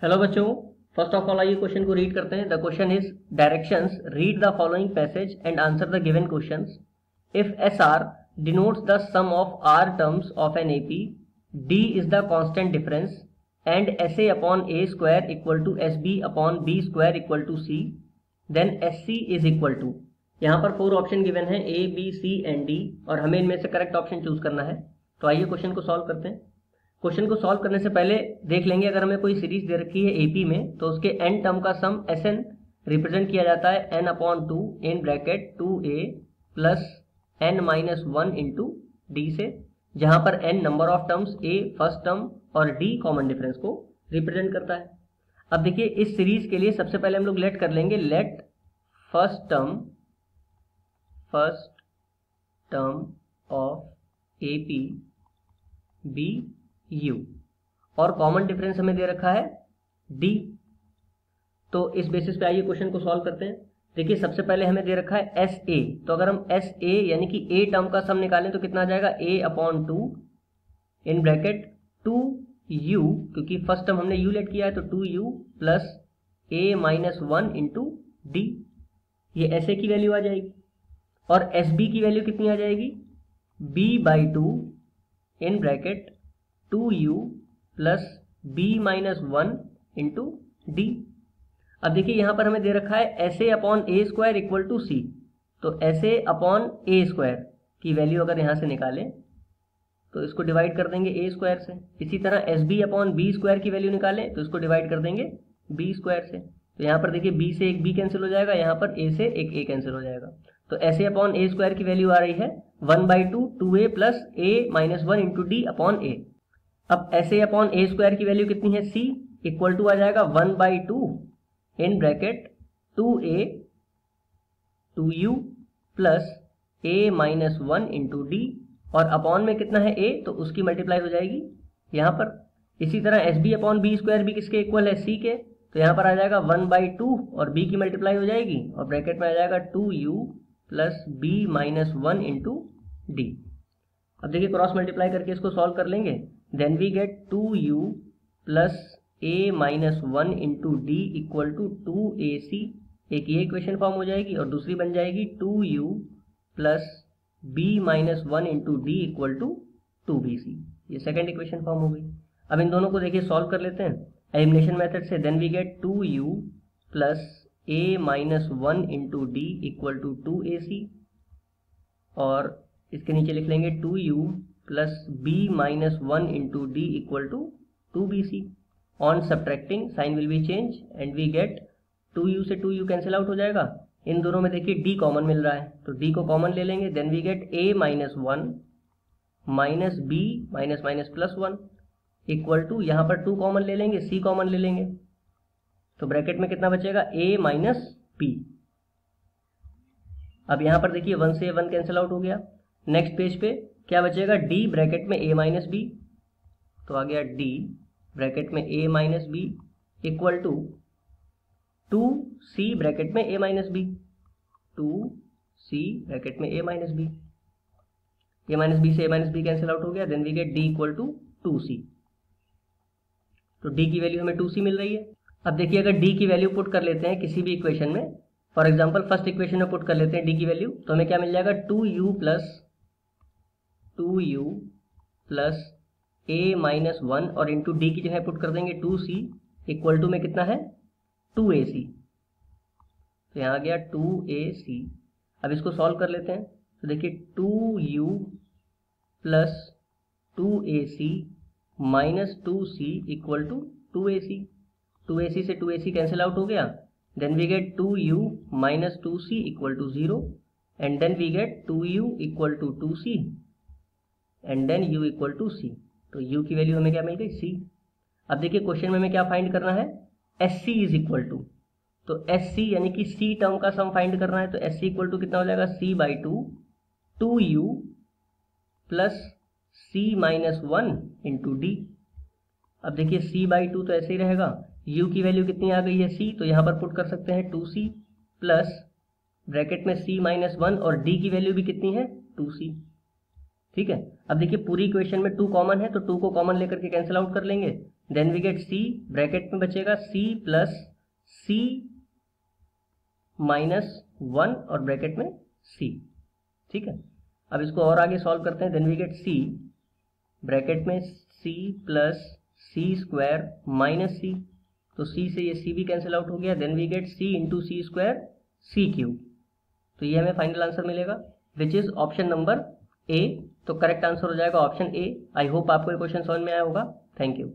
Hello बच्चों, first of all आइए question को रीड करते हैं। The question is directions, read the following passage and answer the given questions. If S r denotes the sum of r terms of an AP, d is the constant difference and S A upon A square equal to S b upon b square equal to c, then S c is equal to. यहाँ पर 4 option given है, A B C and D, और हमें इनमें से correct option choose करना है। तो आइए क्वेश्चन को सॉल्व करते हैं। क्वेश्चन को सॉल्व करने से पहले देख लेंगे, अगर हमें कोई सीरीज दे रखी है एपी में तो उसके एन टर्म का सम एस एन रिप्रेजेंट किया जाता है n upon 2 in bracket 2a plus n minus 1 into d से, जहां पर n number of terms, a first term और डी कॉमन डिफरेंस को रिप्रेजेंट करता है। अब देखिए, इस सीरीज के लिए सबसे पहले हम लोग लेट कर लेंगे, let first term of AP be u, और कॉमन डिफरेंस हमें दे रखा है डी। तो इस बेसिस पे आइए क्वेश्चन को सॉल्व करते हैं। देखिए, सबसे पहले हमें दे रखा है एस ए, तो अगर हम एस ए यानी कि ए टर्म का सम निकालें तो कितना आ जाएगा, ए अपॉन 2 इन ब्रैकेट 2 यू, क्योंकि फर्स्ट टर्म हमने यू लेट किया है तो 2 you plus A minus 1 into D, ये एस ए की वैल्यू आ जाएगी। और एस बी की वैल्यू कितनी आ जाएगी, b by 2 in bracket 2u plus b minus 1 into D. अब देखिए, यहां पर हमें दे रखा है S A upon A square equal to C, तो एस ए अपॉन ए स्क्वायर की वैल्यू अगर यहां से निकालें तो इसको डिवाइड कर देंगे ए स्क्वायर से। इसी तरह S b upon b square की वैल्यू निकालें तो इसको डिवाइड कर देंगे बी स्क्वायर से। तो यहाँ पर देखिए, b से एक b कैंसिल हो जाएगा, यहाँ पर a से एक a कैंसिल हो जाएगा। तो एस ए अपॉन ए स्क्वायर की वैल्यू आ रही है 1/2 2a plus a minus 1 into D upon A. अब एस ए अपॉन ए स्क्वायर की वैल्यू कितनी है, c इक्वल टू आ जाएगा 1/2 in bracket 2a 2u plus a minus 1 into D, और अपॉन में कितना है a, तो उसकी मल्टीप्लाई हो जाएगी यहाँ पर। इसी तरह S b upon b square भी किसके इक्वल है, c के, तो यहाँ पर आ जाएगा 1/2 और b की मल्टीप्लाई हो जाएगी और ब्रैकेट में आ जाएगा 2u plus b minus 1 into D. अब देखिए, क्रॉस मल्टीप्लाई करके इसको सॉल्व कर लेंगे, then we get 2u plus a minus 1 into d equal to 2ac। एक ये इक्वेशन फॉर्म हो जाएगी और दूसरी बन जाएगी 2u plus b minus 1 into d equal to 2bc। ये सेकेंड इक्वेशन फॉर्म हो गई। अब इन दोनों को देखिए सॉल्व कर लेते हैं एलिमिनेशन मेथड से, then we get 2u plus a minus 1 into d equal to 2ac, और इसके नीचे लिख लेंगे 2u plus b minus 1 into d equal to 2bc। On subtracting sign will be change and we get 2u से 2u cancel out हो जाएगा। इन दोनों में देखिए d कॉमन मिल रहा है तो d को कॉमन ले लेंगे, then we get a minus 1 minus b minus minus plus 1 equal to, यहाँ पर 2 कॉमन ले लेंगे, c कॉमन ले लेंगे, तो ब्रैकेट में कितना बचेगा, a माइनस b। अब यहाँ पर देखिए 1 से 1 कैंसिल आउट हो गया। नेक्स्ट पेज पे क्या बचेगा, d ब्रैकेट में a माइनस बी, तो आ गया d ब्रैकेट में a minus b equal to 2c bracket में a minus b, 2c bracket में a minus b, a minus b से a minus b cancel out हो गया, then we get d equal to 2c। तो d की value हमें 2c मिल रही है। अब देखिए, अगर d की वैल्यू पुट कर लेते हैं किसी भी इक्वेशन में, फॉर एग्जाम्पल फर्स्ट इक्वेशन में पुट कर लेते हैं d की वैल्यू, तो हमें क्या मिल जाएगा, 2u प्लस a माइनस 1 और इंटू डी की जगह पुट कर देंगे 2c इक्वल टू में कितना है, 2ac। तो यहाँ आ गया 2ac। अब इसको सॉल्व कर लेते हैं तो देखिए 2u plus 2ac minus 2c equal to 2ac। 2ac से 2ac कैंसिल आउट हो गया, then we get 2u minus 2c equal to 0, and then we get 2u equal to 2c and then u equal to c। तो u की value हमें क्या मिल गई, c। अब देखिए, क्वेश्चन में हमें क्या फाइंड करना है, sc इज इक्वल टू, तो sc यानी कि c टर्म का सम फाइंड करना है, तो sc इक्वल टू कितना हो जाएगा, c by 2 plus c minus 1 into D. अब देखिए, c बाई 2 तो ऐसे ही रहेगा, u की वैल्यू कितनी आ गई है, c, तो यहाँ पर पुट कर सकते हैं 2c प्लस ब्रैकेट में c माइनस 1 और d की वैल्यू भी कितनी है, 2c। ठीक है। अब देखिए, पूरी इक्वेशन में 2 कॉमन है तो 2 को कॉमन लेकर के कैंसिल आउट कर लेंगे, then we get c, bracket में बचेगा सी प्लस सी -1 और ब्रैकेट में सी। ठीक है, अब इसको और आगे सॉल्व करते हैं। Then we get c, bracket में c plus c square minus c, तो सी से ये सी भी कैंसिल आउट हो गया। Then we get c into c square c cube, तो ये हमें फाइनल आंसर मिलेगा which is option number A. तो करेक्ट आंसर हो जाएगा ऑप्शन ए। आई होप आपको ये क्वेश्चन समझ में आया होगा। Thank you.